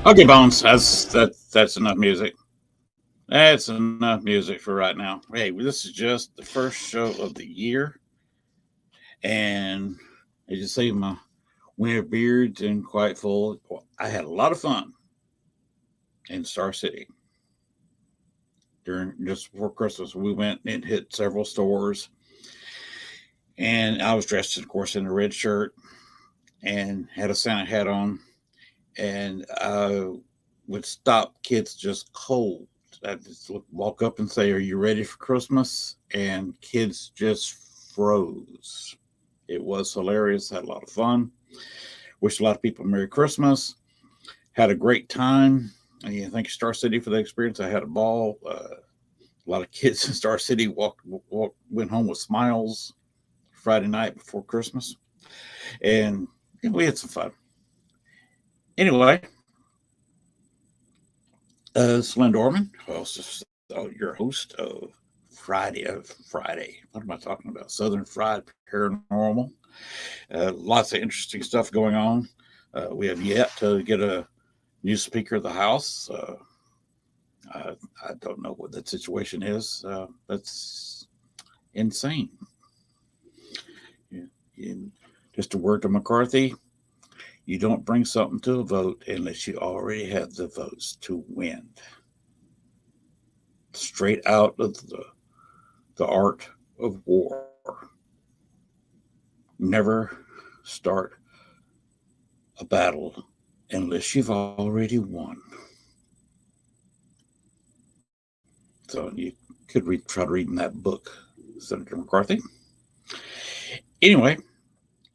Okay, Bones. That's enough music. That's enough music for right now. Hey, this is just the first show of the year, and as you see, my winter beard's in quite full. I had a lot of fun in Star City during just before Christmas. We went and hit several stores, and I was dressed, of course, in a red shirt and had a Santa hat on, and I would stop kids just cold. I just walk up and say, "Are you ready for Christmas?" And kids just froze. It was hilarious. Had a lot of fun. Wish a lot of people Merry Christmas. Had a great time. And yeah, thank you, Star City, for the experience. I had a ball. A lot of kids in Star City went home with smiles Friday night before Christmas, and yeah, we had some fun. Anyway, Slen Dorman, also your host of Friday. What am I talking about? Southern Fried Paranormal. Lots of interesting stuff going on. We have yet to get a new Speaker of the House. I, I don't know what that situation is. That's insane. And just a word to McCarthy: you don't bring something to a vote unless you already have the votes to win. Straight out of the art of war. Never start a battle unless you've already won. So you could try reading that book, Senator McCarthy. Anyway,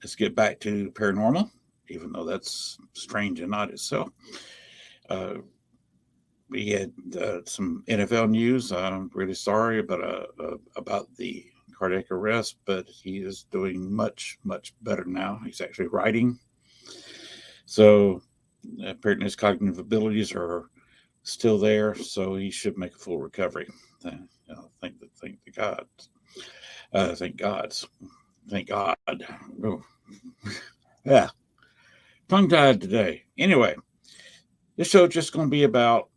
let's get back to paranormal, even though that's strange and not itself. Uh, we had some NFL news. I'm really sorry about the cardiac arrest, but he is doing much better now. He's actually writing. So apparently his cognitive abilities are still there, so he should make a full recovery. Thank the gods. Thank gods. Thank God. Oh, yeah, tongue tied today. Anyway, this show is just going to be about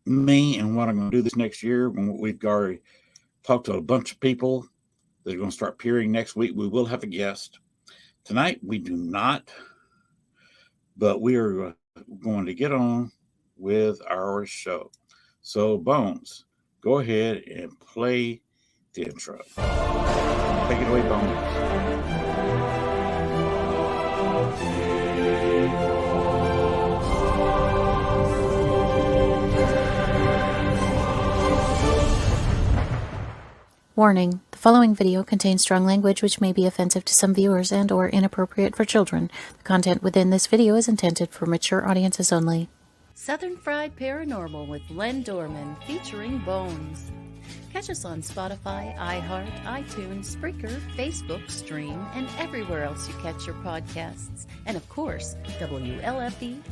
me and what I'm going to do this next year. We've already talked to a bunch of people that are going to start appearing next week. We will have a guest. Tonight, we do not, but we are going to get on with our show. So, Bones, go ahead and play the intro. Take it away, Bones. Warning: the following video contains strong language which may be offensive to some viewers and or inappropriate for children. The content within this video is intended for mature audiences only. Southern Fried Paranormal with Len Dorman featuring Bones. Catch us on Spotify, iHeart, iTunes, Spreaker, Facebook, Stream, and everywhere else you catch your podcasts. And of course, WLFE-DB.com.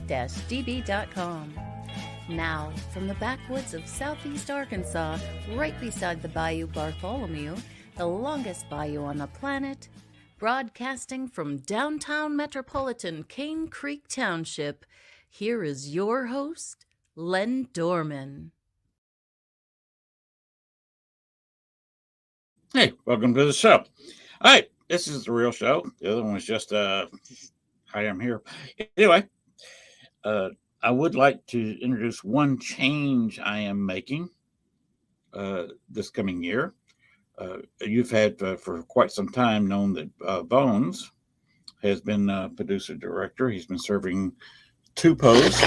Now, from the backwoods of southeast Arkansas, right beside the Bayou Bartholomew, the longest bayou on the planet, broadcasting from downtown metropolitan Cane Creek Township, here is your host, Len Dorman. Hey, welcome to the show. All right, this is the real show. The other one was just hi, I'm here. Anyway, I would like to introduce one change I am making this coming year. You've had for quite some time known that Bones has been producer director. He's been serving two posts.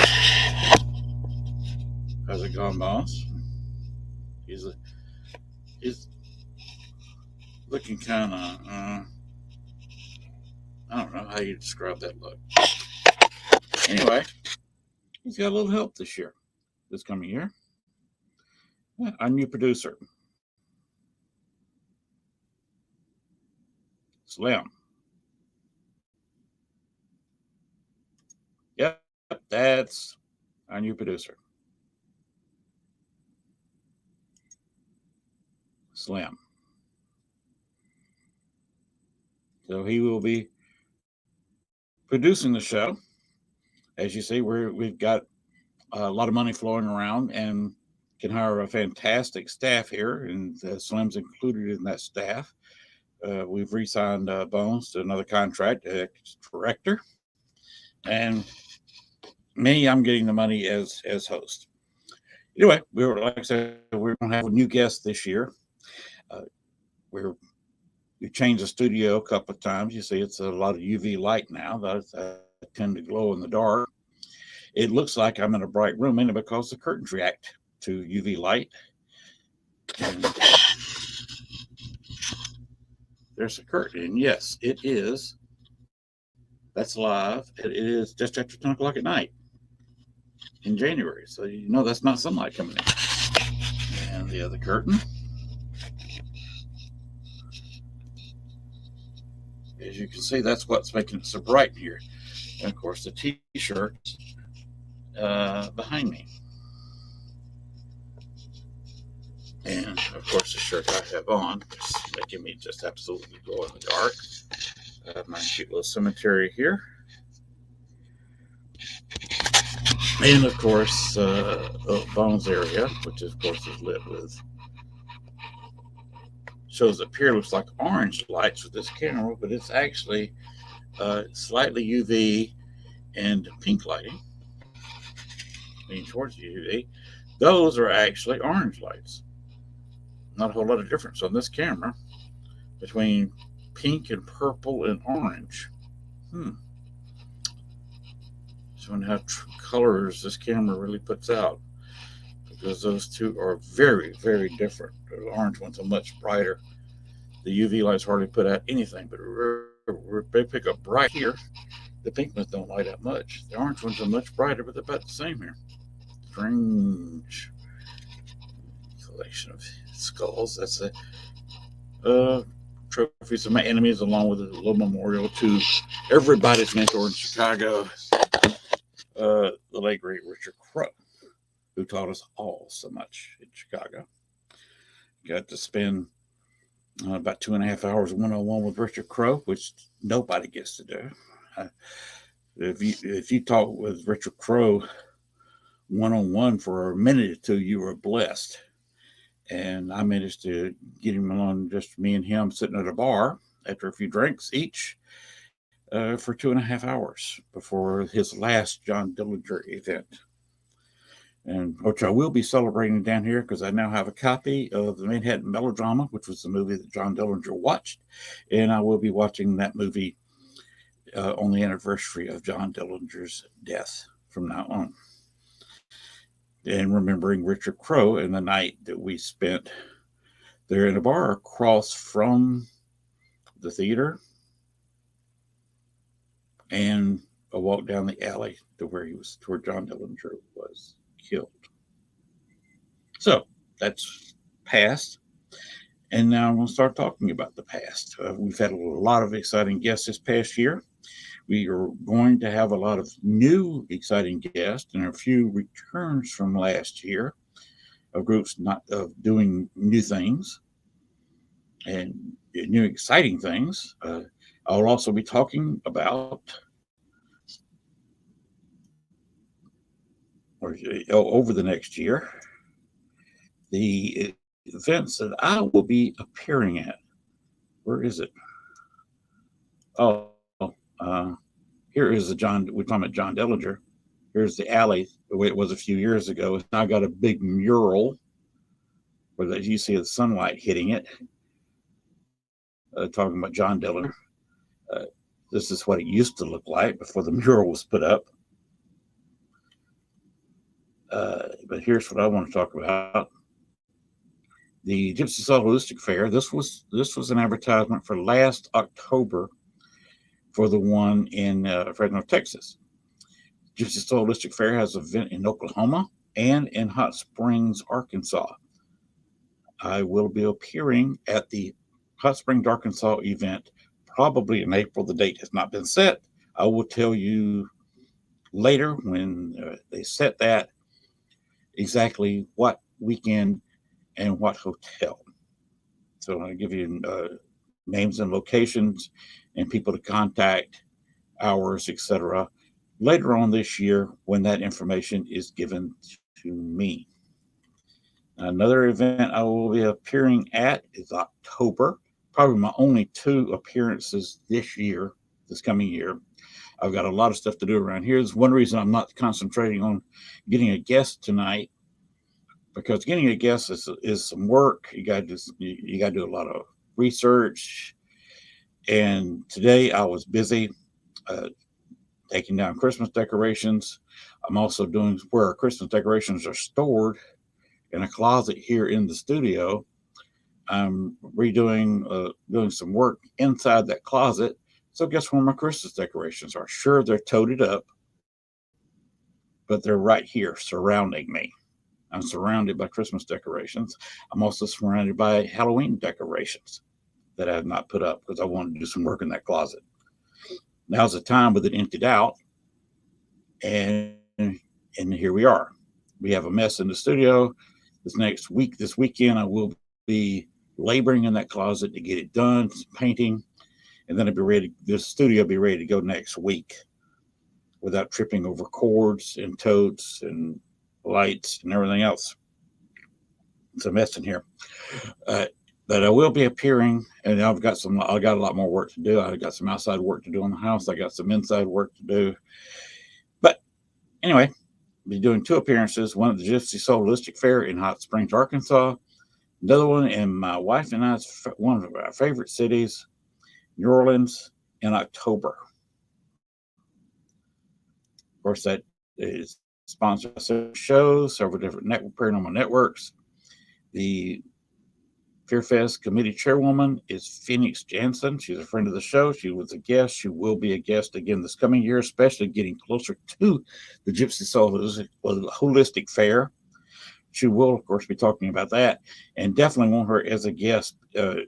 How's it going, Bones? He's looking kind of I don't know how you describe that look. Anyway, he's got a little help this coming year. Our new producer, Slim. Yep, that's our new producer, Slim. So he will be producing the show. as you see, we've got a lot of money flowing around and can hire a fantastic staff here, and Slim's included in that staff. We've re-signed Bones to another contract as director, and me, I'm getting the money as host. Anyway, like I said, we're going to have a new guest this year. We changed the studio a couple of times. You see, it's a lot of UV light now. That I tend to glow in the dark. It looks like I'm in a bright room, mainly because the curtains react to UV light. And there's a curtain, and yes, it is. That's live. It is just after 10 o'clock at night in January, so you know that's not sunlight coming in. And the other curtain. As you can see, that's what's making it so bright in here. And of course, the t-shirt behind me. And of course, the shirt I have on is making me just absolutely glow in the dark. My cute little cemetery here. And of course, Bones area, which of course is lit with, shows up here, looks like orange lights with this camera, but it's actually slightly UV and pink lighting, leaning towards UV. Those are actually orange lights. Not a whole lot of difference on this camera between pink and purple and orange. Showing how true colors this camera really puts out, because those two are very, very different. The orange ones are much brighter. The UV lights hardly put out anything, but they pick up bright here. The pink ones don't light up much. The orange ones are much brighter, but they're about the same here. Strange collection of skulls. That's a trophies of my enemies, along with a little memorial to everybody's mentor in Chicago, the late great Richard Crowe, who taught us all so much in Chicago. Got to spend about 2.5 hours one-on-one with Richard Crowe, which nobody gets to do. If you talk with Richard Crowe one-on-one for a minute or two, you are blessed. And I managed to get him along, just me and him sitting at a bar after a few drinks each for 2.5 hours before his last John Dillinger event. And which I will be celebrating down here, because I now have a copy of the Manhattan Melodrama, which was the movie that John Dillinger watched. And I will be watching that movie on the anniversary of John Dillinger's death from now on. And remembering Richard Crowe and the night that we spent there in a bar across from the theater, and a walk down the alley to where John Dillinger was killed. So that's past. And now I'm going to start talking about the past. We've had a lot of exciting guests this past year. We are going to have a lot of new exciting guests and a few returns from last year of groups not doing new things and new exciting things. I'll also be talking about, over the next year, the events that I will be appearing at. Where is it? Here is we're talking about John Dillinger. Here's the alley, the way it was a few years ago. It's now got a big mural where you see the sunlight hitting it. Talking about John Dillinger. This is what it used to look like before the mural was put up. But here's what I want to talk about. The Gypsy Soul Holistic Fair. This was an advertisement for last October for the one in Fresno, Texas. Gypsy Soul Holistic Fair has an event in Oklahoma and in Hot Springs, Arkansas. I will be appearing at the Hot Springs, Arkansas event probably in April. The date has not been set. I will tell you later when they set that exactly what weekend and what hotel. So I'll give you names and locations and people to contact, hours, etc. later on this year when that information is given to me. Another event I will be appearing at is October. Probably my only 2 appearances this coming year. I've got a lot of stuff to do around here. There's one reason I'm not concentrating on getting a guest tonight, because getting a guest is some work. You got to do a lot of research. And today I was busy taking down Christmas decorations. I'm also doing where our Christmas decorations are stored in a closet here in the studio. I'm redoing, doing some work inside that closet. So guess where my Christmas decorations are? Sure, they're toted up, but they're right here surrounding me. I'm surrounded by Christmas decorations. I'm also surrounded by Halloween decorations that I have not put up because I wanted to do some work in that closet. Now's the time with it emptied out, and here we are. We have a mess in the studio. This weekend, I will be laboring in that closet to get it done, painting, and then the studio will be ready to go next week without tripping over cords and totes and lights and everything else. It's a mess in here. But I will be appearing, and I got a lot more work to do. I got some outside work to do on the house. I got some inside work to do. But anyway, I'll be doing 2 appearances, one at the Gypsy Soul Holistic Fair in Hot Springs, Arkansas. Another one in my wife and I's one of our favorite cities, New Orleans, in October. Of course, that is sponsored by several shows, several different paranormal networks. The FearFest committee chairwoman is Phoenix Jansen. She's a friend of the show. She was a guest. She will be a guest again this coming year, especially getting closer to the Gypsy Soul Holistic Fair. She will, of course, be talking about that, and definitely want her as a guest a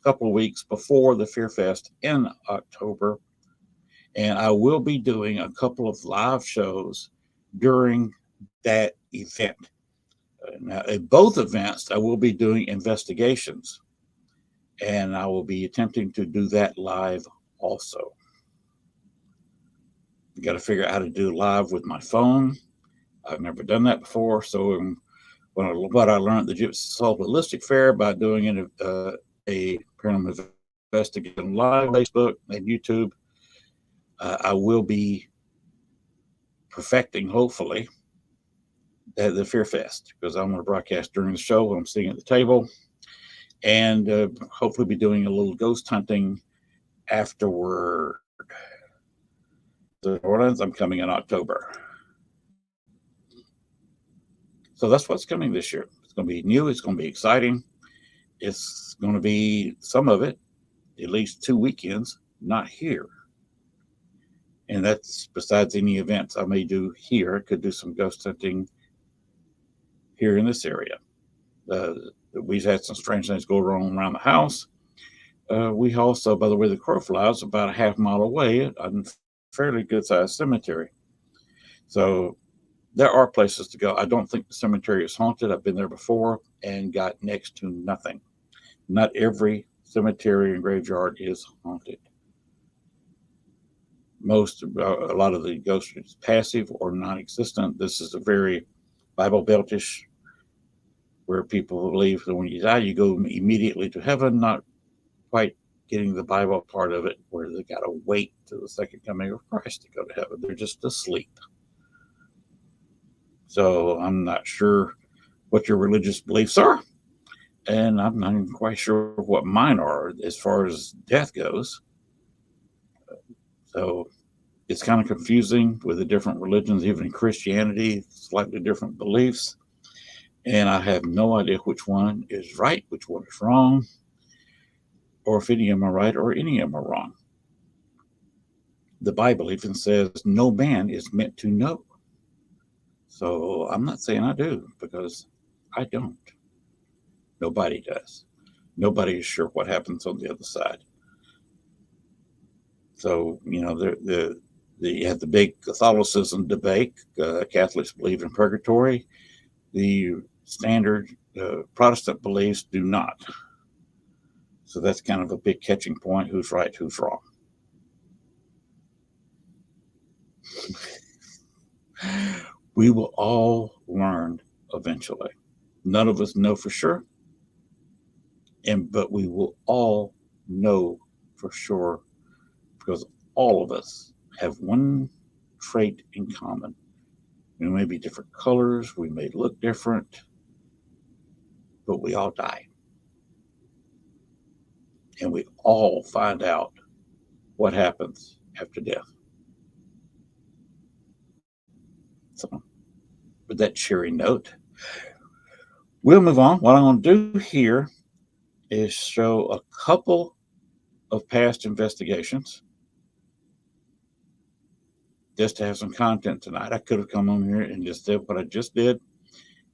couple of weeks before the FearFest in October. And I will be doing a couple of live shows during that event. Now, at both events, I will be doing investigations, and I will be attempting to do that live also. You got to figure out how to do live with my phone. I've never done that before, so what I learned at the Gypsy Soul Holistic Fair by doing a paranormal investigation live on Facebook and YouTube, I will be perfecting, hopefully, at the Fear Fest, because I'm going to broadcast during the show when I'm sitting at the table, and hopefully be doing a little ghost hunting afterward. The New Orleans, I'm coming in October. So that's what's coming this year. It's going to be new. It's going to be exciting. It's going to be, some of it, at least 2 weekends, not here. And that's besides any events I may do here. I could do some ghost hunting here in this area. We've had some strange things go wrong around the house. We also, by the way the crow flies, about a half mile away, a fairly good-sized cemetery. So there are places to go. I don't think the cemetery is haunted. I've been there before and got next to nothing. Not every cemetery and graveyard is haunted. A lot of the ghosts are passive or non-existent. This is a very Bible Beltish, where people believe that when you die, you go immediately to heaven, not quite getting the Bible part of it, where they got to wait till the second coming of Christ to go to heaven. They're just asleep. So I'm not sure what your religious beliefs are, and I'm not even quite sure what mine are as far as death goes. So it's kind of confusing with the different religions, even in Christianity, slightly different beliefs. And I have no idea which one is right, which one is wrong, or if any of them are right or any of them are wrong. The Bible even says no man is meant to know. So I'm not saying I do, because I don't. Nobody does. Nobody is sure what happens on the other side. So, you have the big Catholicism debate. Catholics believe in purgatory. The standard Protestant beliefs do not. So that's kind of a big catching point. Who's right, who's wrong? We will all learn eventually. None of us know for sure, but we will all know for sure because all of us have one trait in common. We may be different colors, we may look different, but we all die. And we all find out what happens after death. So, with that cheery note, we'll move on. What I'm going to do here is show a couple of past investigations just to have some content tonight. I could have come on here and just did what I just did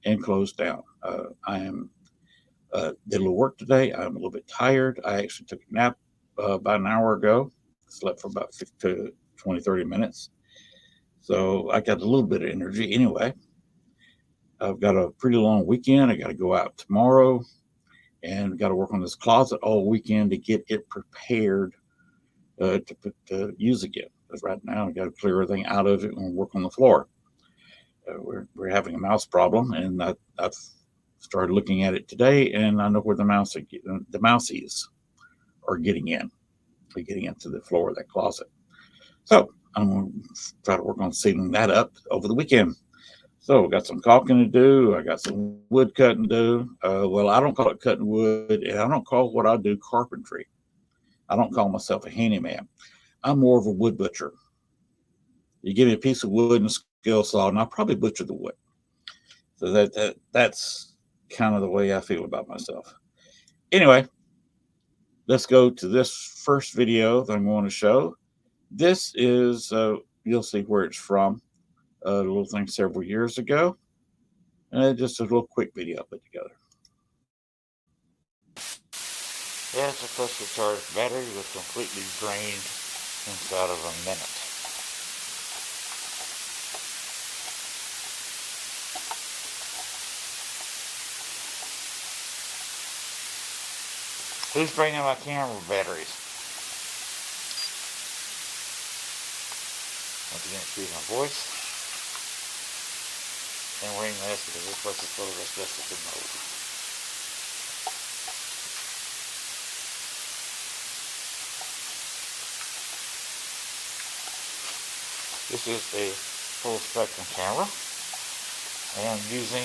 and closed down. I am did a little work today. I'm a little bit tired. I actually took a nap about an hour ago. Slept for about 20, 30 minutes. So I got a little bit of energy anyway. I've got a pretty long weekend. I got to go out tomorrow and got to work on this closet all weekend to get it prepared to use again. Because right now I got to clear everything out of it and work on the floor. We're having a mouse problem, and I've started looking at it today, and I know where the mousies are getting in. They're getting into the floor of that closet. So I'm going to try to work on sealing that up over the weekend. So I got some caulking to do. I got some wood cutting to do. Well, I don't call it cutting wood, and I don't call what I do carpentry. I don't call myself a handyman. I'm more of a wood butcher. You give me a piece of wood and a skill saw, and I'll probably butcher the wood. So that's kind of the way I feel about myself. Anyway, let's go to this first video that I'm going to show. This is, you'll see where it's from. A little thing several years ago. Just a little quick video I put together. Yeah, it's a flush charged battery was completely drained inside of a minute. Who's draining my camera batteries? Once again, excuse my voice. And wearing a mask because this place is full of asbestos and mold. This is a full spectrum camera, and I'm using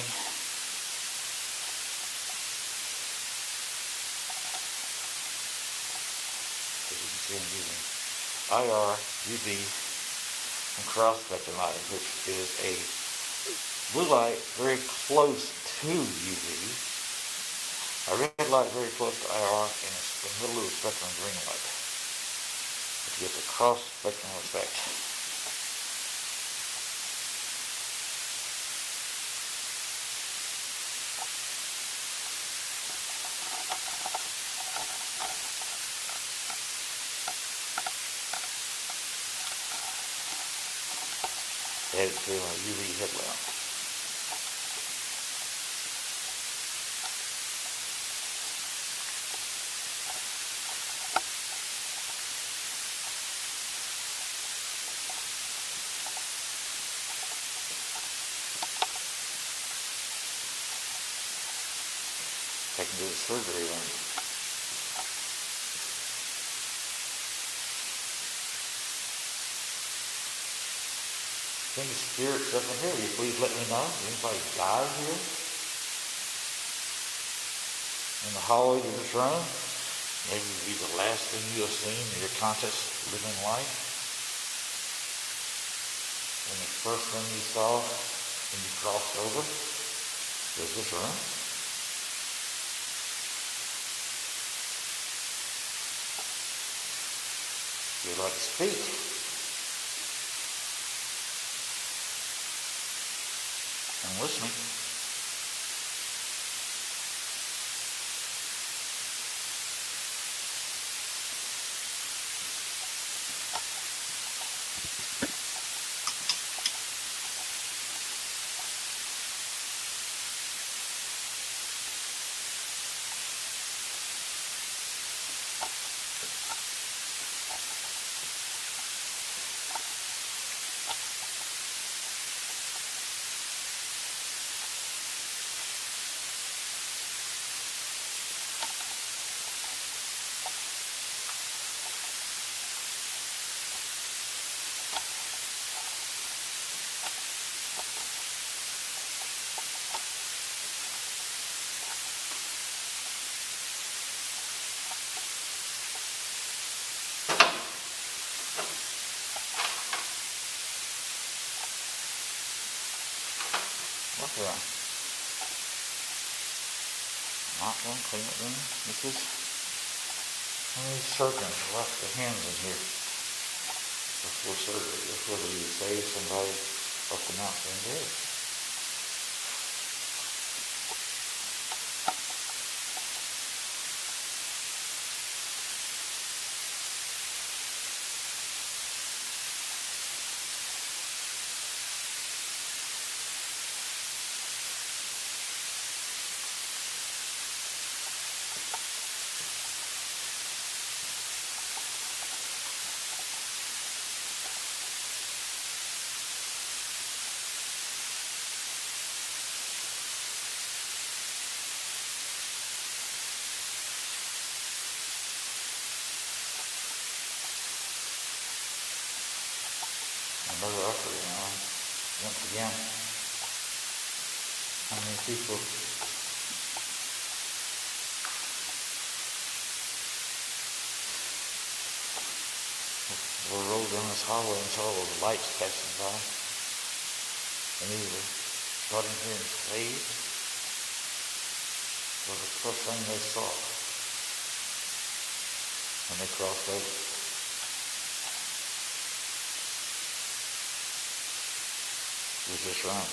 IR, UV, and cross spectrum light, which is a blue light very close to UV, a red light very close to IR, and it's the middle of the spectrum green light, which gives a cross spectrum effect. Add it to a UV headlamp. I can do the surgery on it. Any spirits up in here, will you please let me know? Anybody died here? In the hallway to this room? Maybe it would be the last thing you have seen in your conscious living life? And the first thing you saw when you crossed over was this room? You'd like to speak? I'm listening. Yeah. Not going to clean it then. This is one of these surgeons left their hands in here before surgery. This was to save somebody up and out being dead. Another upper, once again, how many people were rolled down this hallway and saw those lights passing by, and either got in here and stayed, was the first thing they saw when they crossed over. It was this room.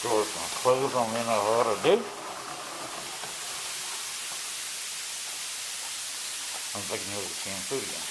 Doors my clothes on me, I know what to do. I'm thinking of the canned food again.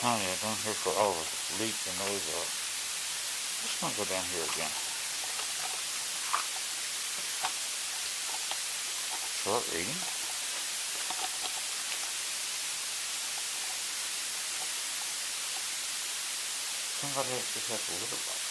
Oh yeah, down here for all the leaks and those just gonna go down here again. Start reading. how to just have a litter box.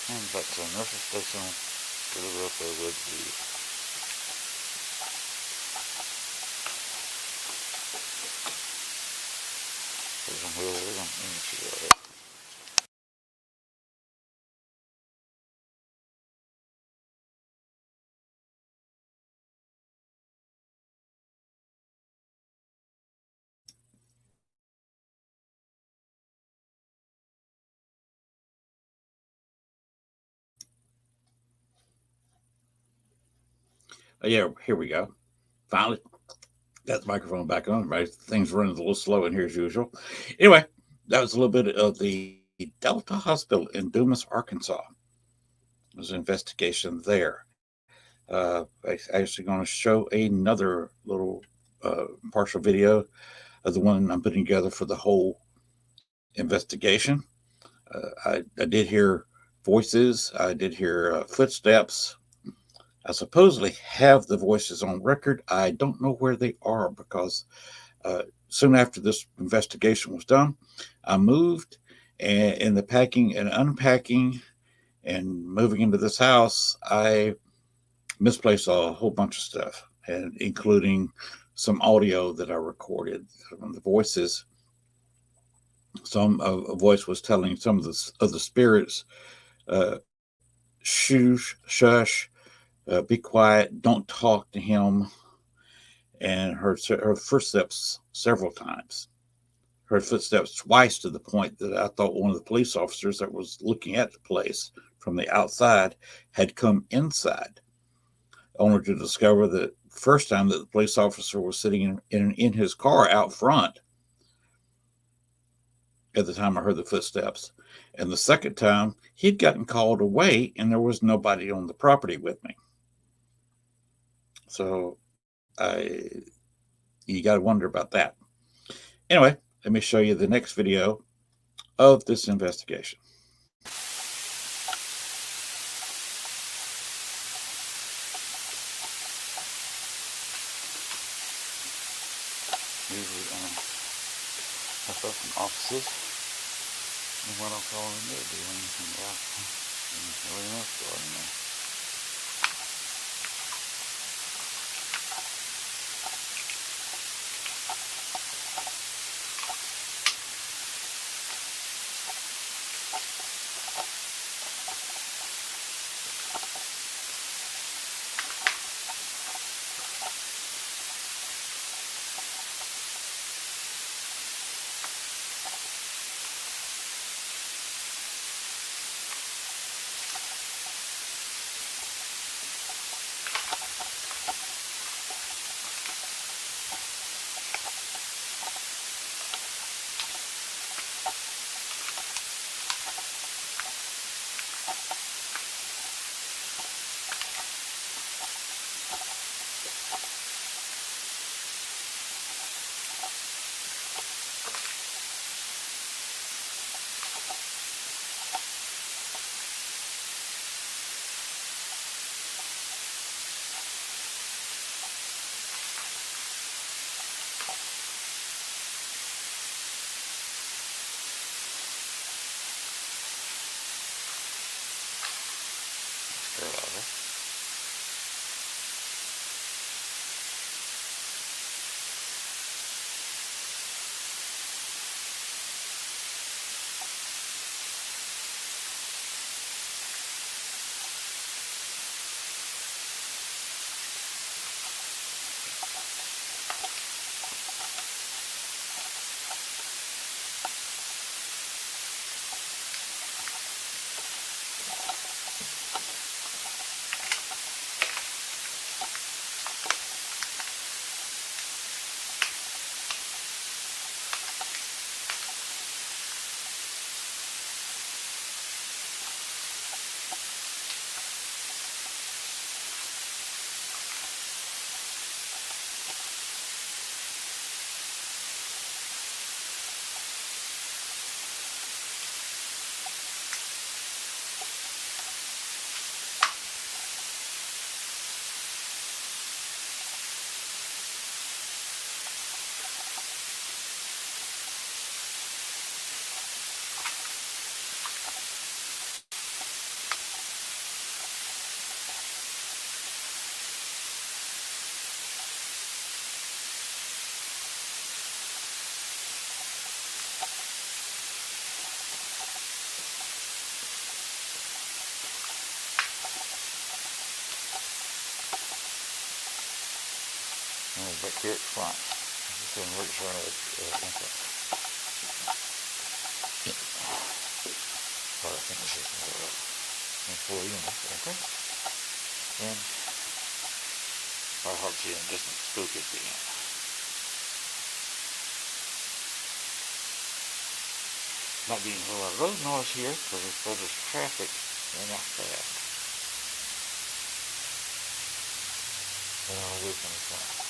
And back to the nurse's station, a little bit with the there's some wheel there. Let me see that. Oh, yeah, here we go. Finally got the microphone back on. Right, things running a little slow in here as usual. Anyway, that was a little bit of the Delta Hospital in Dumas, Arkansas. There's an investigation there. I'm actually going to show another little partial video of the one I'm putting together for the whole investigation. I did hear voices. I did hear footsteps. I supposedly have the voices on record. I don't know where they are because soon after this investigation was done, I moved, and in the packing and unpacking and moving into this house, I misplaced a whole bunch of stuff, and including some audio that I recorded from the voices. Some a voice was telling some of the spirits, uh, shush, be quiet, don't talk to him, and her footsteps several times. Heard footsteps twice to the point that I thought one of the police officers that was looking at the place from the outside had come inside, only to discover that first time that the police officer was sitting in his car out front at the time I heard the footsteps. And the second time, he'd gotten called away and there was nobody on the property with me. So you got to wonder about that. Anyway, let me show you the next video of this investigation. Usually myself in offices and what I'll call in there doing anything about really enough going there. And back here at the front. Just going to work for I think this is employee in this, okay? And I hope she didn't just spook at the end. Not being a lot of road noise here because there's traffic and not bad. And I'll loop in the front.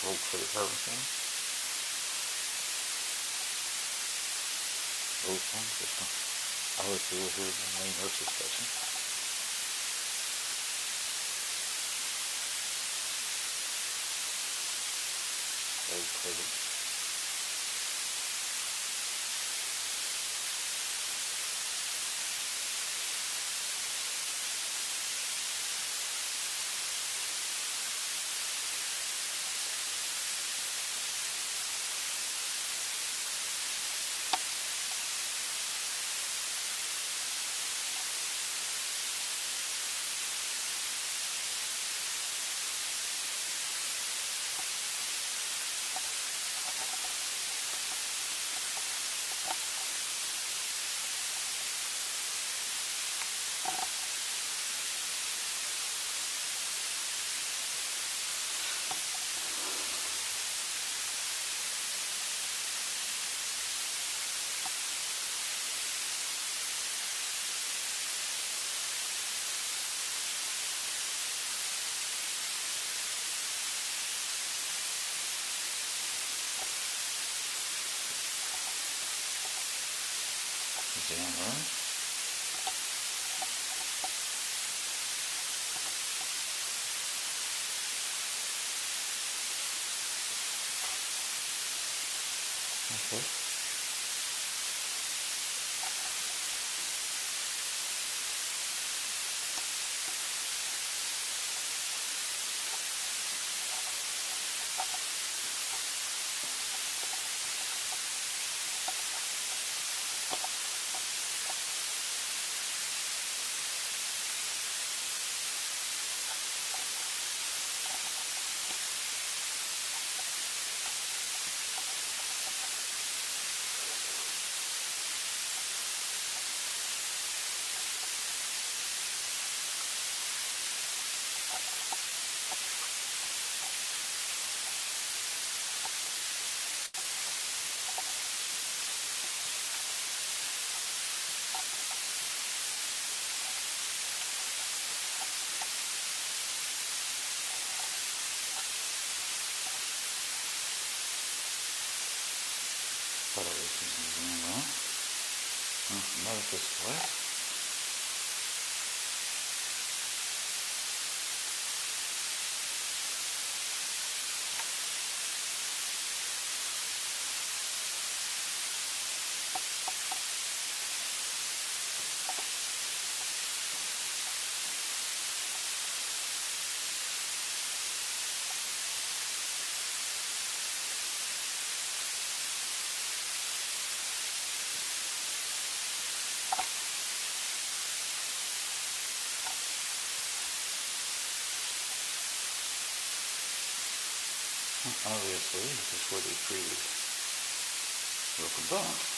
Roll for the servicing. Those ones, this one. I was here with the main nurse's station. Very pretty. Exam room. Okay. Thought I was using the exam room. Medical split. Obviously, this is where they treated broken bones.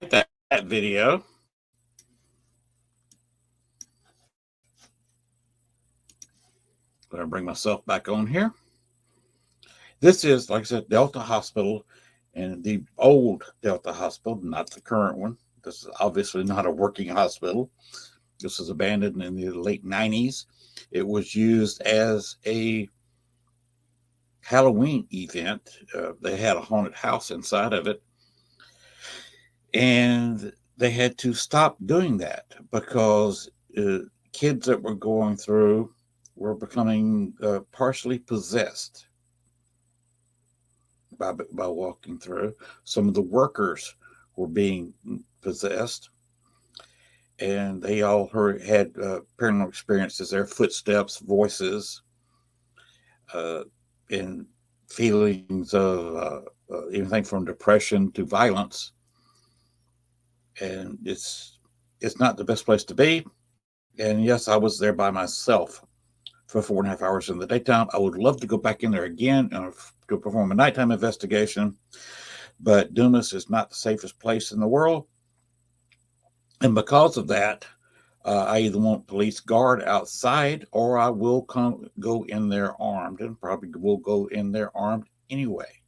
that video. I'm going to bring myself back on here. This is, like I said, Delta Hospital, and the old Delta Hospital, not the current one. This is obviously not a working hospital. This was abandoned in the late 90s. It was used as a Halloween event. They had a haunted house inside of it. And they had to stop doing that because kids that were going through were becoming partially possessed by walking through. Some of the workers were being possessed, and they all had paranormal experiences, their footsteps, voices, and feelings of anything from depression to violence. And it's not the best place to be. And yes, I was there by myself for 4.5 hours in the daytime. I would love to go back in there again and to perform a nighttime investigation, but Dumas is not the safest place in the world. And because of that, I either want police guard outside, or I will go in there armed, and probably will go in there armed anyway.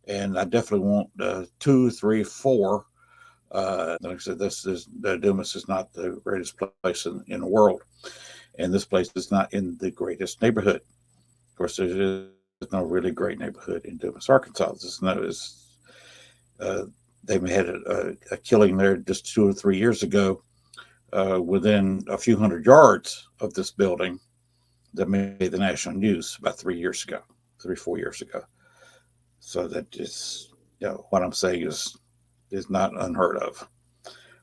And I definitely want 2, 3, 4. Like I said, Dumas is not the greatest place in the world, and this place is not in the greatest neighborhood. Of course, there is no really great neighborhood in Dumas, Arkansas. They had a killing there just 2 or 3 years ago, within a few hundred yards of this building, that made the national news about 3 years ago, 4 years ago. So that is, what I'm saying is not unheard of.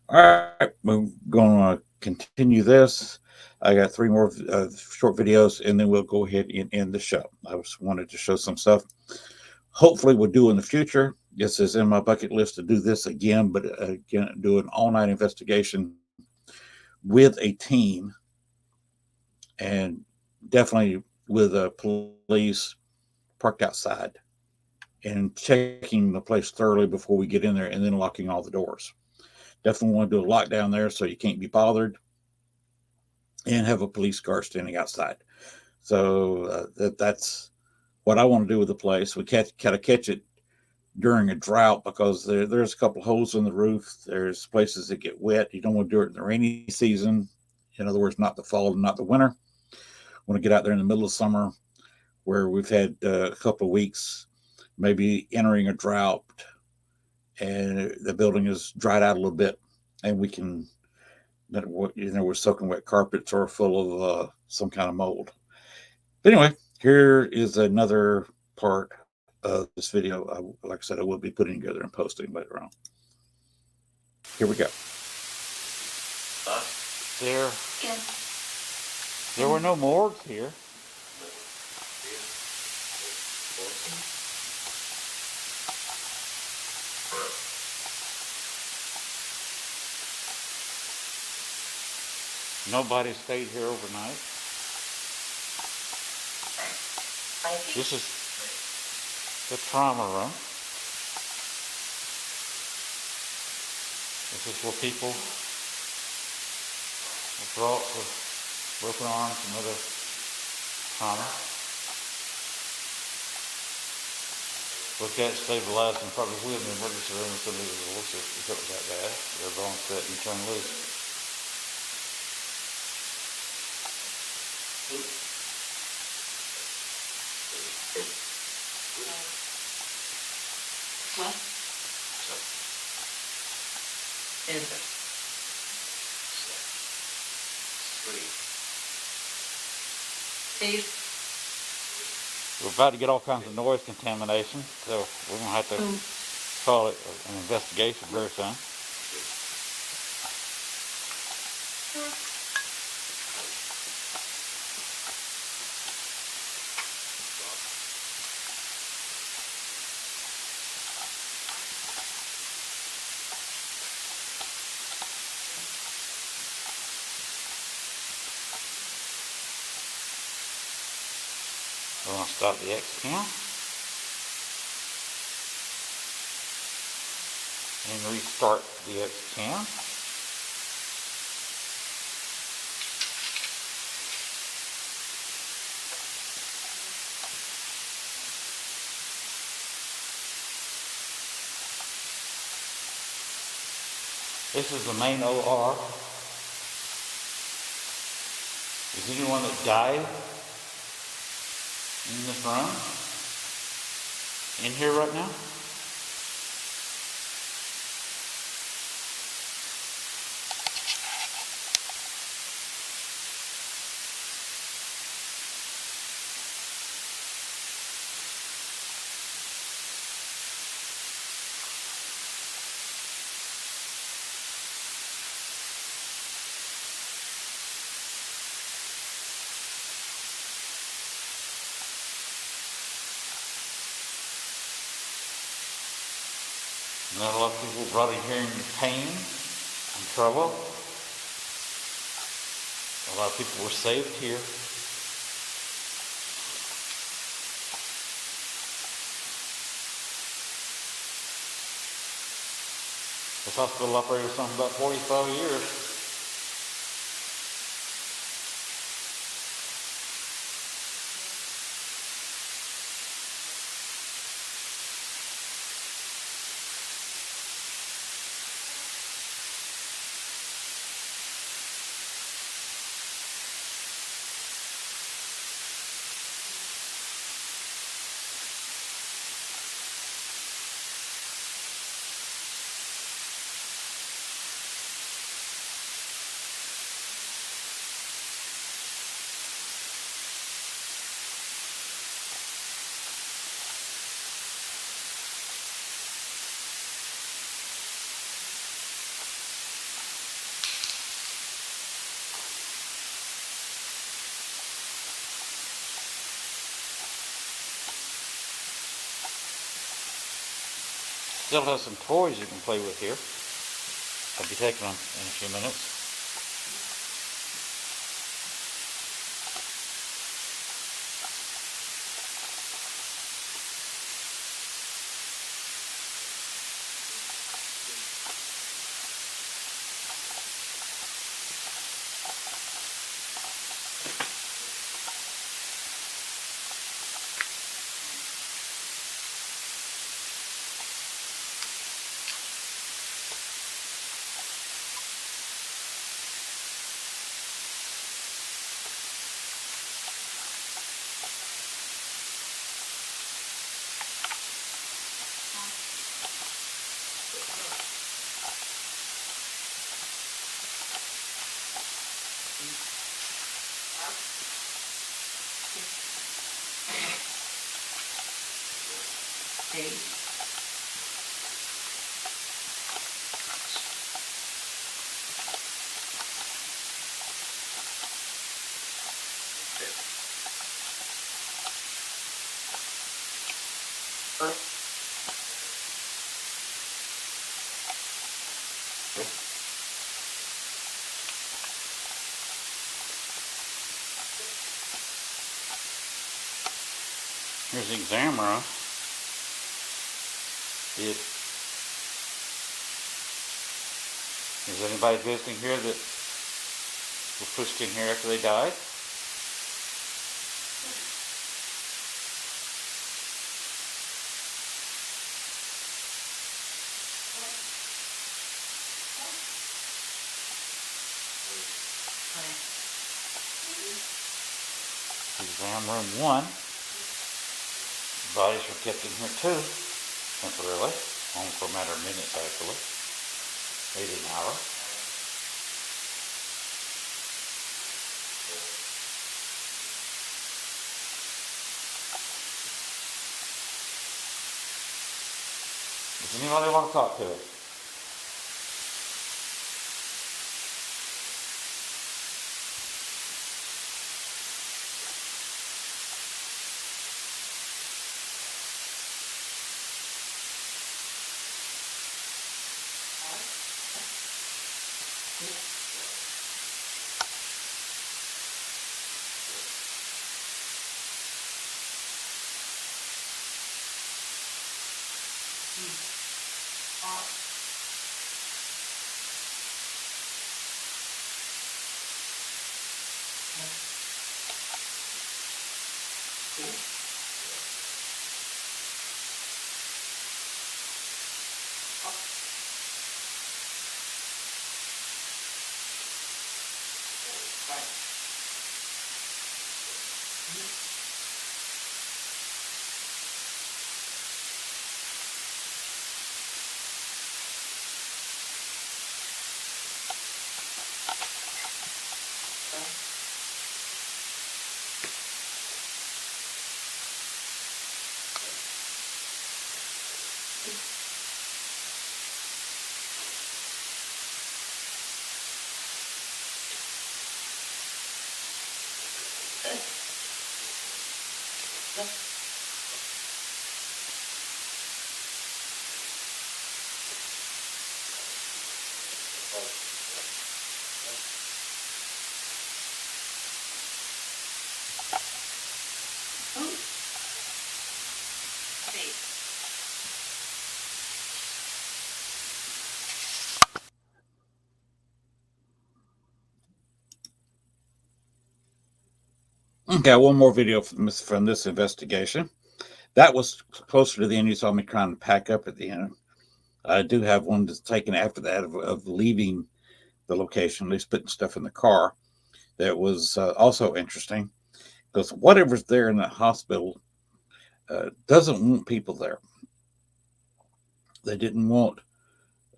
All right, we're going to continue this. I got 3 more short videos, and then we'll go ahead and end the show. I just wanted to show some stuff. Hopefully, we'll do in the future. This is in my bucket list to do this again, but again, do an all-night investigation with a team, and definitely with police parked outside and checking the place thoroughly before we get in there, and then locking all the doors. Definitely want to do a lockdown there so you can't be bothered, and have a police car standing outside. So that's what I want to do with the place. We kind of catch it during a drought, because there's a couple holes in the roof. There's places that get wet. You don't want to do it in the rainy season. In other words, not the fall and not the winter. Want to get out there in the middle of summer, where we've had a couple of weeks, maybe entering a drought, and the building is dried out a little bit, and we can, we're soaking wet carpets or full of some kind of mold. But anyway, here is another part of this video. Like I said, I will be putting together and posting later on. Here we go. There were no morgues here. Nobody stayed here overnight. This is the trauma room. This is where people are brought with broken arms and other trauma. Look at it, stabilized, and probably will in the emergency room if somebody was illicit, if it was that bad. They're bones set and turned loose. What? Is it? Steve? We're about to get all kinds of noise contamination, so we're going to have to call it an investigation very soon. We're going to start the X cam. and restart the X-Cam. This is the main OR. Is anyone that died in this run in here right now? Not a lot of people brought in here in pain and trouble. A lot of people were saved here. This hospital operated for something about 45 years. Still has some toys you can play with here. I'll be taking them in a few minutes. Here's the exam room. Is anybody visiting here that was pushed in here after they died? Exam room 1. Bodies were kept in here too, temporarily, only for a matter of minutes actually, maybe an hour. Does anybody want to talk to it? Okay, one more video from this investigation. That was closer to the end. You saw me trying to pack up at the end. I do have one that's taken after that of leaving the location, at least putting stuff in the car. That was also interesting because whatever's there in the hospital doesn't want people there. They didn't want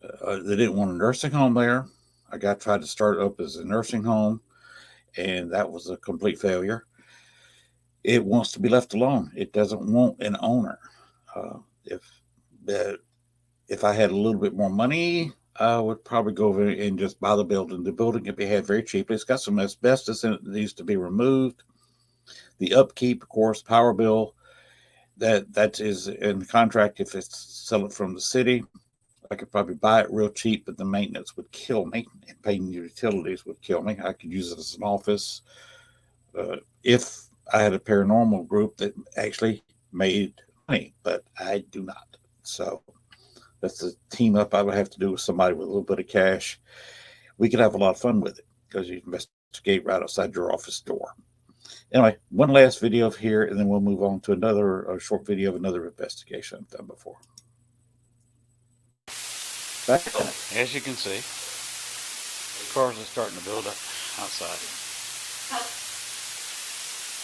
a nursing home there. A guy tried to start it up as a nursing home, and that was a complete failure. It wants to be left alone. It doesn't want an owner. Uh, if uh, if I had a little bit more money, I would probably go over and just buy the building. The building can be had very cheaply. It's got some asbestos in it that needs to be removed. The upkeep, of course, power bill, that is in the contract. If it's sell it from the city, I could probably buy it real cheap, but the maintenance would kill me, and paying utilities would kill me. I could use it as an office. If I had a paranormal group that actually made money, but I do not. So that's a team up I would have to do with somebody with a little bit of cash. We could have a lot of fun with it because you investigate right outside your office door. Anyway, one last video of here, and then we'll move on to another short video of another investigation I've done before. Back as you can see, cars are starting to build up outside.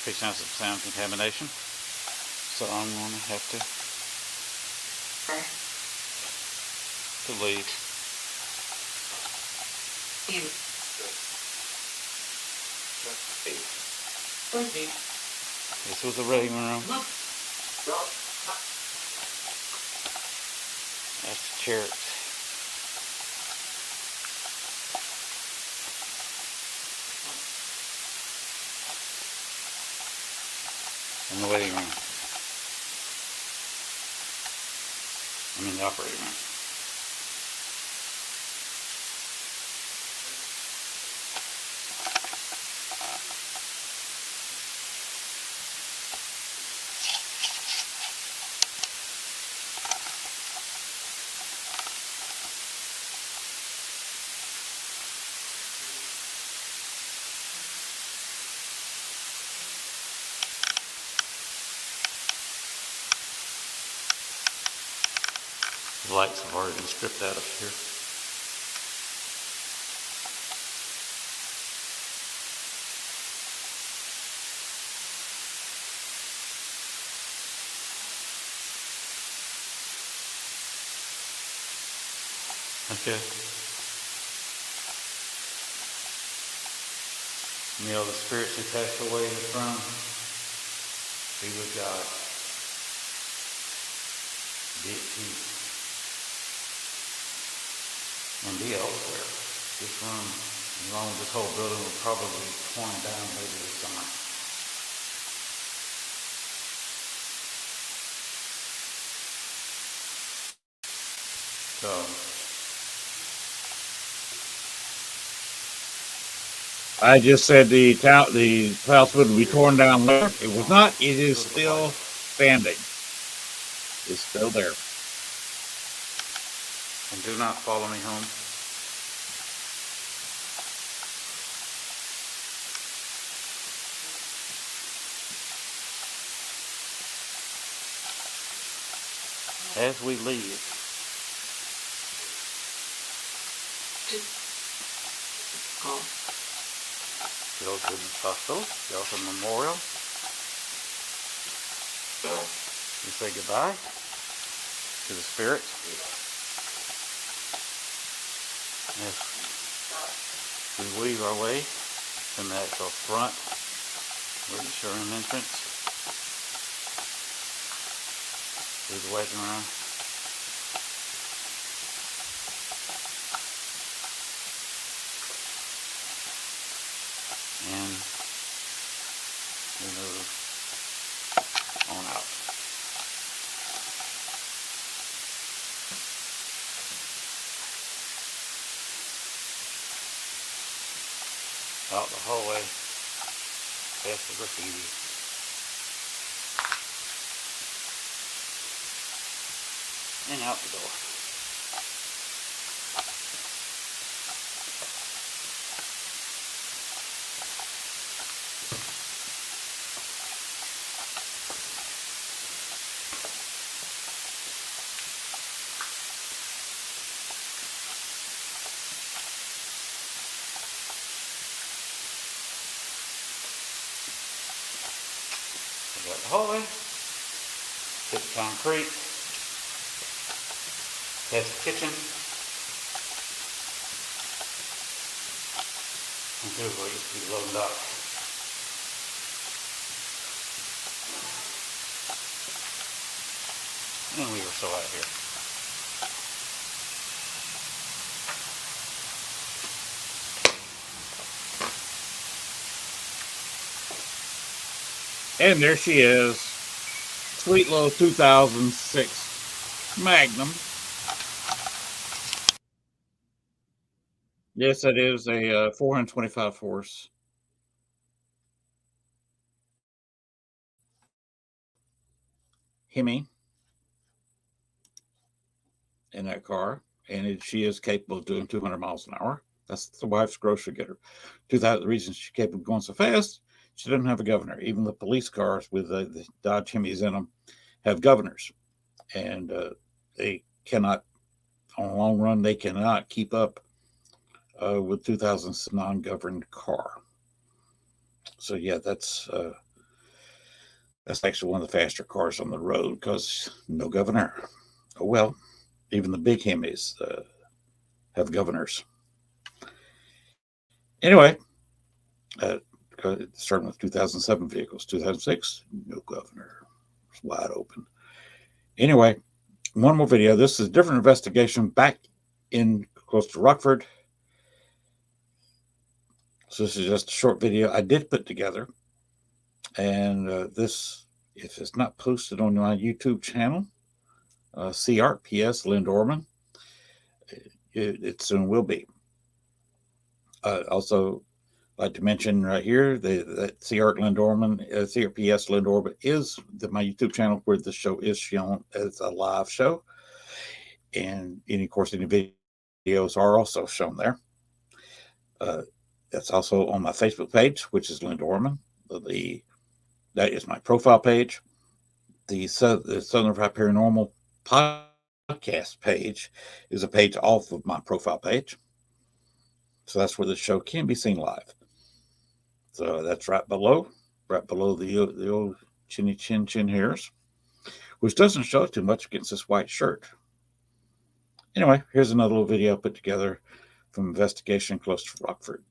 Facing out some sound contamination, so I'm going to have to leave. This was the living room. That's the chairs. In the waiting room. I'm in the operating room. The lights have already been stripped out of here. Okay. May all the spirits who passed away in the throne be with God. Be at peace. And be elsewhere. This room, along with this whole building, will probably be torn down later this summer. So, I just said the house would be torn down later. It was not. It is still standing. It's still there. And do not follow me home. as we leave. Oh. Go to the hospital, go to Memorial. We say goodbye to the spirit. As we weave our way from the actual front where the showroom entrance through the waiting room. And we move on out. Out the hallway, past the graffiti. And out the door. Got the hallway, hit the concrete, past the kitchen, and through where it used to be loading dock. And we were so out here. And there she is, sweet little 2006 Magnum. Yes, it is a 425 horse. Hemi in that car, and she is capable of doing 200 miles an hour. That's the wife's grocery getter. The reason she's capable of going so fast, she doesn't have a governor. Even the police cars with the Dodge Hemis in them have governors, and they cannot, on a long run, they cannot keep up with 2000's non-governed car. So yeah, that's actually one of the faster cars on the road because no governor. Oh well, even the big Hemis have governors. Anyway, starting with 2007 vehicles, 2006, no governor. It's wide open. Anyway, one more video. This is a different investigation back in close to Rockford. So this is just a short video I did put together. And this, if it's not posted on my YouTube channel, CRPS Lynn Dorman, it soon will be. Also, like to mention right here that CRPS Lynn Dorman is my YouTube channel where the show is shown as a live show, and any videos are also shown there. That's also on my Facebook page, which is Lynn Dorman. That is my profile page. The Southern Fried Paranormal podcast page is a page off of my profile page. So that's where the show can be seen live. So that's right below the old chinny chin hairs, which doesn't show too much against this white shirt. Anyway, here's another little video put together from investigation close to Rockford.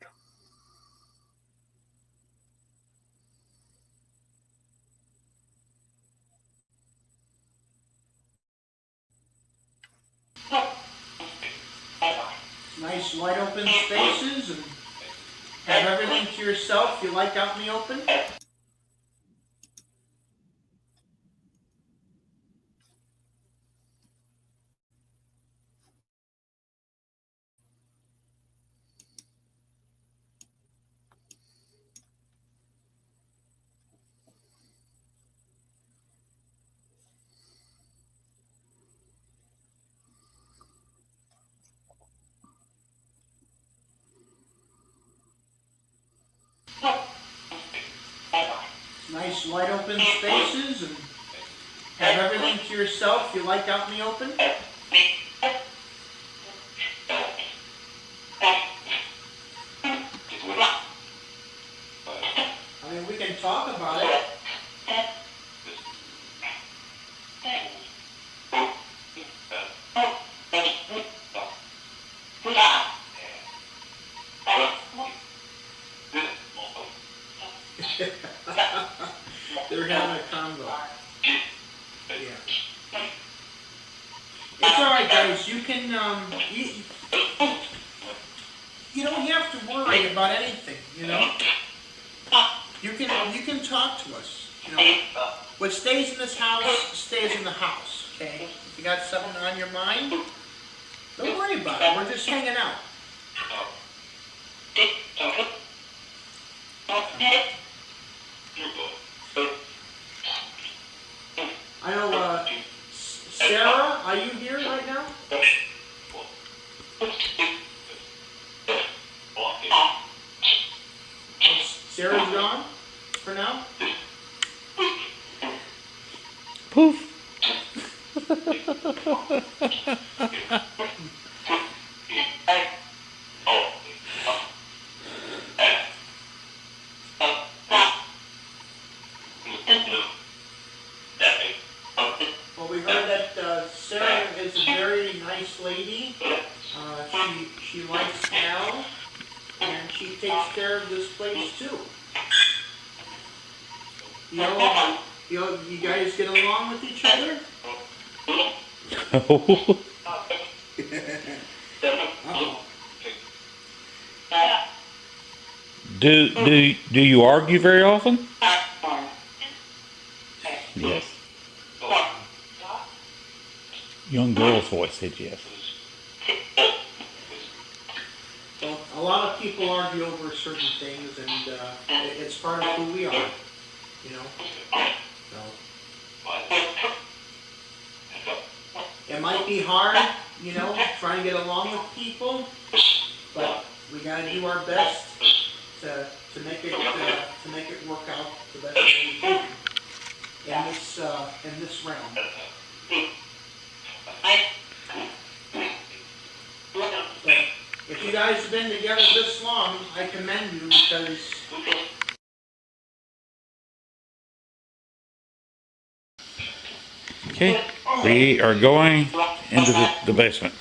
Nice wide open spaces and have everything to yourself. You like out in the open? Nice wide open spaces and Have everything to yourself? You like out in the open? I mean, we can talk about it. They're having a convo. Yeah. It's all right, guys. You can you don't have to worry about anything. You know. You can talk to us. You know. What stays in this house stays in the house. Okay. If you got something on your mind, don't worry about it. We're just hanging out. I know, Sarah, are you here right now? Sarah's gone for now? Poof. Well, we heard that Sarah is a very nice lady. She likes Al, and she takes care of this place too. You guys get along with each other? Uh-oh. Do you argue very often? Yes. Young girl's voice said yes. Well, a lot of people argue over certain things, and it's part of who we are, you know. So, it might be hard, you know, trying to get along with people, but we gotta do our best to make it work out the best way we can in this realm. But if you guys have been together this long, I commend you because Okay, we are going into the basement.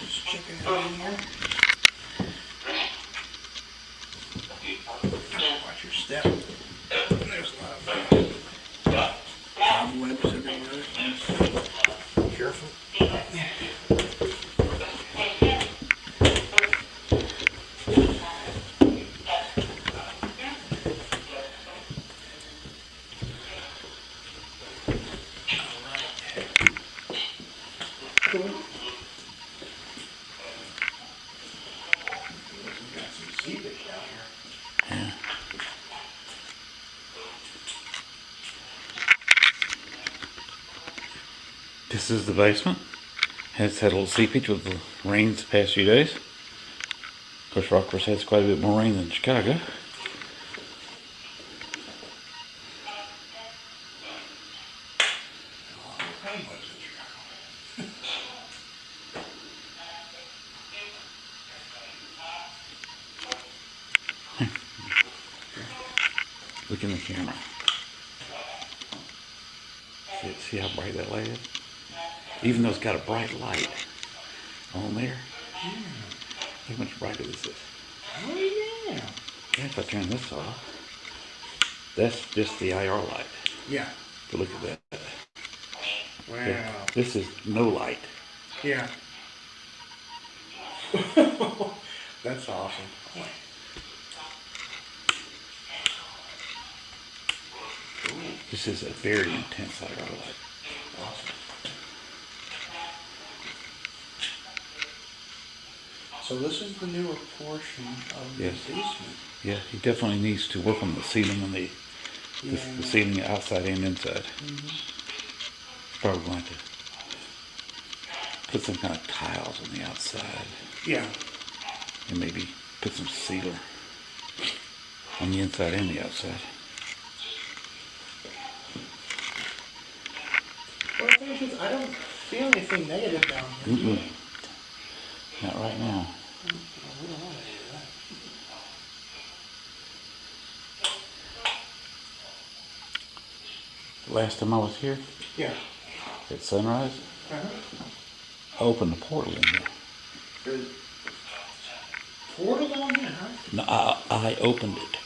just checking out in here. Watch your step. There's a lot of cobwebs everywhere. Careful. Cool. We got some seepage down here. Yeah. This is the basement. Has had a little seepage with the rains the past few days. Of course, Rockford has quite a bit more rain than Chicago. Look in the camera. See how bright that light is? Even though it's got a bright light on there, look how much brighter this is. Oh yeah. Yeah, if I turn this off, that's just the IR light. Yeah. But look at that. Wow. This is no light. Yeah. That's awesome. Boy. This is a very intense IR light. Awesome. So this is the newer portion of the Yes. basement. Yeah, he definitely needs to work on the ceiling and the The ceiling outside and inside. Probably going to put some kind of tiles on the outside. Yeah. And maybe put some sealer on the inside and the outside. Well, the thing is, I don't feel anything negative down here. Not right now. We don't want to do that. Last time I was here Yeah. at sunrise, I opened the portal in here. There's portal down here, huh? No, I opened it.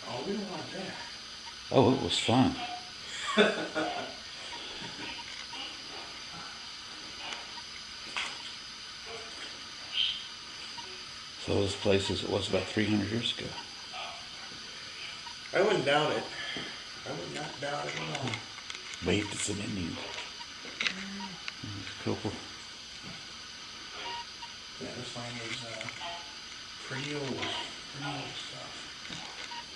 Oh, we don't want that. Oh, it was fun. So this place it was about 300 years ago. I wouldn't doubt it. I would not doubt it at all. Bathed in some Indians. Cool. Yeah, this land is pretty old stuff.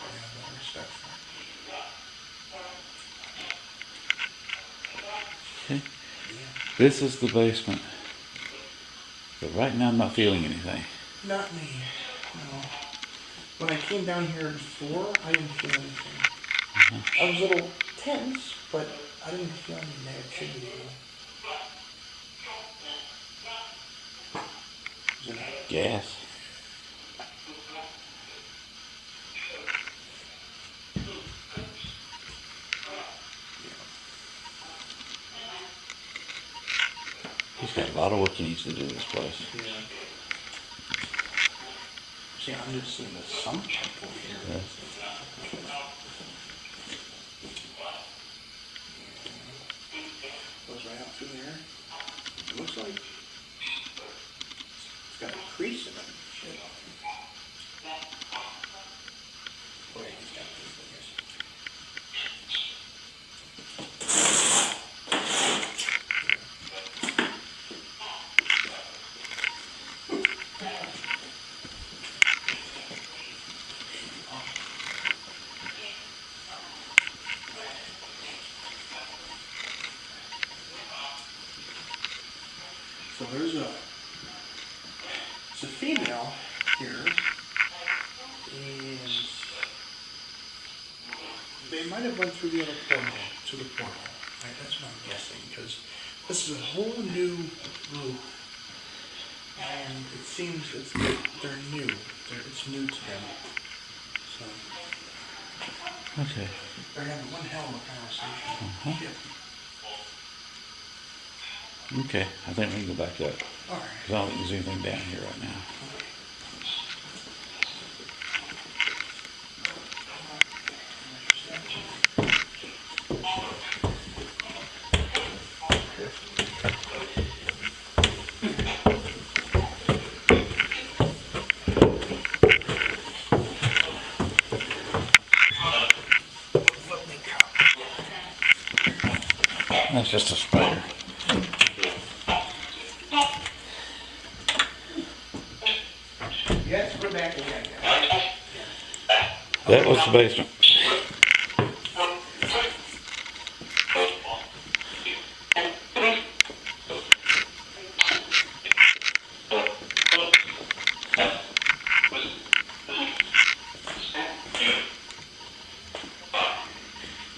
I have a lot of respect for it. Okay. This is the basement. But right now I'm not feeling anything. Not me, no. When I came down here before, I didn't feel anything. I was a little tense, but I didn't feel any negativity. Gas. He's got a lot of work he needs to do in this place. Yeah. See, I'm just seeing the sump pump over here. Yeah. Goes right out through there. It looks like it's got a crease in it. Shit. Oh, yeah, he's got this, I guess. So there's it's a female here, and they might have went through the other portal, to the portal. Right? That's what I'm guessing, because this is a whole new group, and it seems they're new. It's new to them. So Okay. they're having one hell of a conversation. Yep. Okay. I think we can go back up. All right. Because I don't think there's anything down here right now. That's just a spider. Yes, we're back again. That was the basement.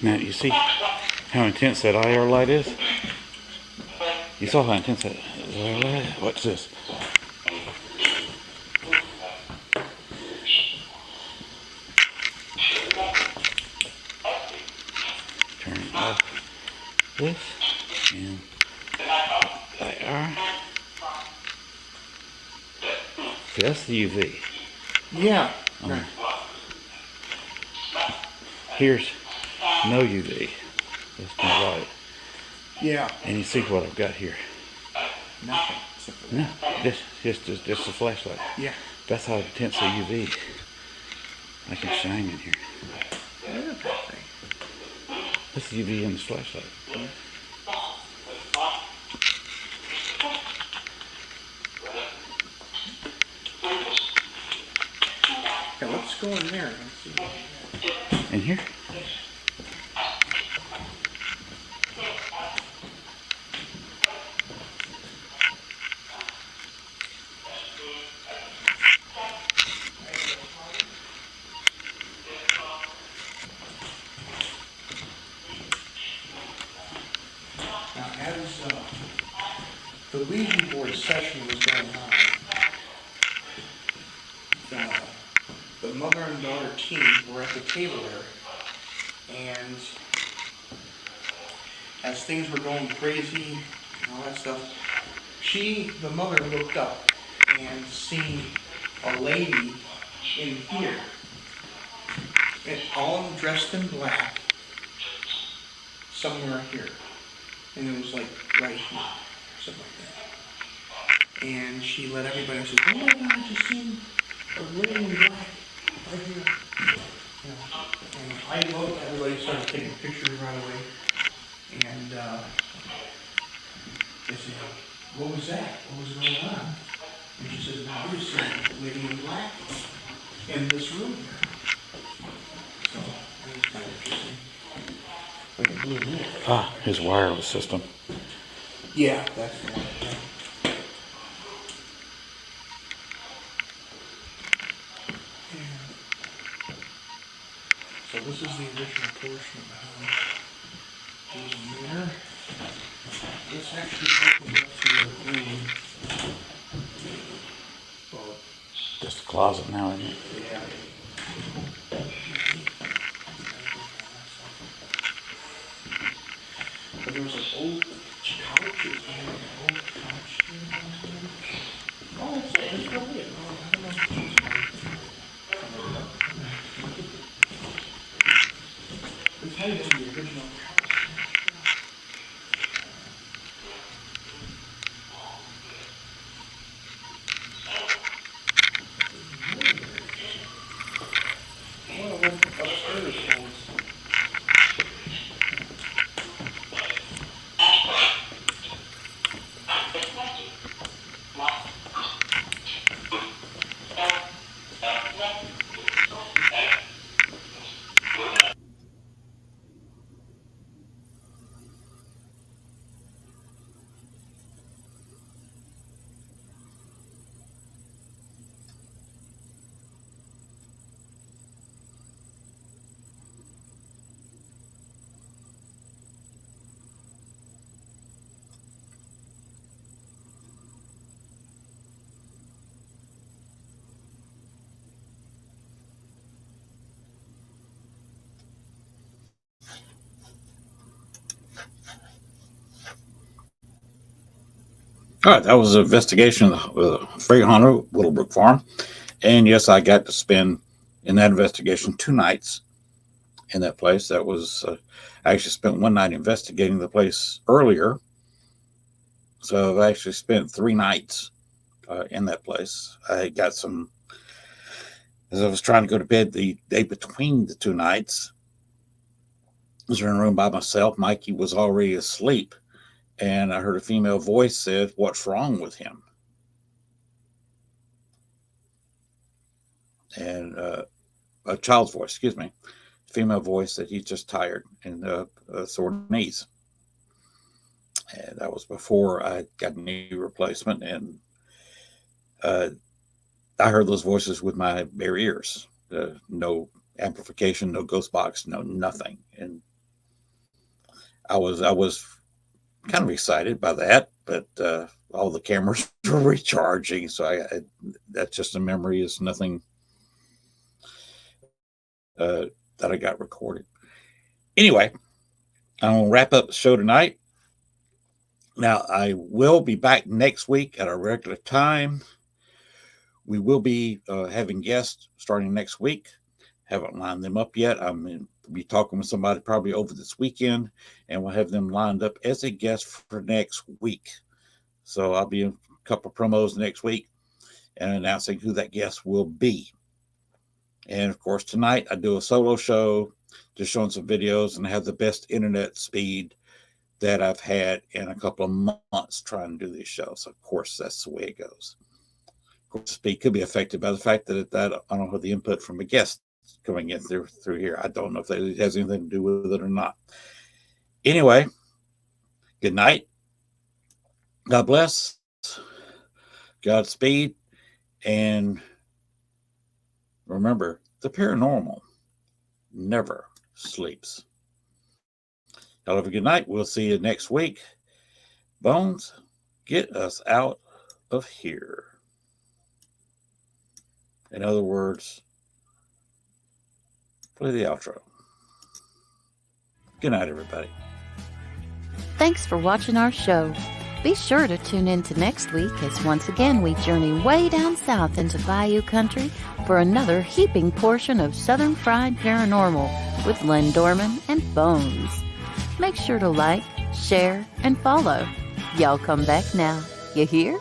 Now you see how intense that IR light is? You saw how intense that IR light is? What's this? Turn off this and IR. See, that's the UV. Yeah. Right. Here's no UV. That's my light. Yeah. And you see what I've got here. Nothing. Except for No, just a flashlight. Yeah. That's how intense the UV. I can shine in here. That's the UV in this flashlight. Yeah, let's go in there and see. In here? Now, as the Ouija board session was going on, the mother and daughter team were at the table there, and as things were going crazy and all that stuff, the mother looked up and seen a lady in here, and all dressed in black, somewhere here. And it was like right here, something like that. And she let everybody know, she said, oh my God, I just seen a lady in black right here. You know, and I looked, everybody started taking pictures right away. And they said, what was that? What was going on? And she said, no, I just seen a lady in black in this room here. So it was kind of interesting. Like a blue moon. Ah, his wireless system. Yeah, that's the one. Yeah. So this is the original portion of the house. There's a mirror. This actually opens up to the room. Well, Just a closet now, isn't it? yeah. But there was an old couch. Is there an old couch here? Oh, that's it. That's probably it. Oh, I don't know. This had been the original couch. Well, I went upstairs once. All right, that was an investigation of the Freight Hunter, Willowbrook Farm. And yes, I got to spend in that investigation 2 nights in that place. That was, I actually spent 1 night investigating the place earlier. So I've actually spent 3 nights in that place. I got some, as I was trying to go to bed the day between the 2 nights, I was in a room by myself. Mikey was already asleep. And I heard a female voice said, "What's wrong with him?" And a child's voice, excuse me, female voice said he's just tired and sore knees. And that was before I got a knee replacement. And I heard those voices with my bare ears. No amplification, no ghost box, no nothing. And I was kind of excited by that, but all the cameras were recharging, so that's just a memory. Is nothing that I got recorded. Anyway, I'm gonna wrap up the show tonight. Now I will be back next week at our regular time. We will be having guests starting next week. Haven't lined them up yet. I'm going to be talking with somebody probably over this weekend, and we'll have them lined up as a guest for next week. So I'll be in a couple of promos next week and announcing who that guest will be. And of course, tonight I do a solo show, just showing some videos, and I have the best internet speed that I've had in a couple of months trying to do these shows. Of course, that's the way it goes. Of course, speed could be affected by the fact that I don't have the input from a guest coming in through here. I don't know if that has anything to do with it or not. Anyway, good night. God bless. Godspeed. And remember, the paranormal never sleeps. Y'all have a good night. We'll see you next week. Bones, get us out of here. In other words, play the outro. Good night, everybody. Thanks for watching our show. Be sure to tune in to next week as once again we journey way down south into Bayou Country for another heaping portion of Southern Fried Paranormal with Len Dorman and Bones. Make sure to like, share, and follow. Y'all come back now. You hear?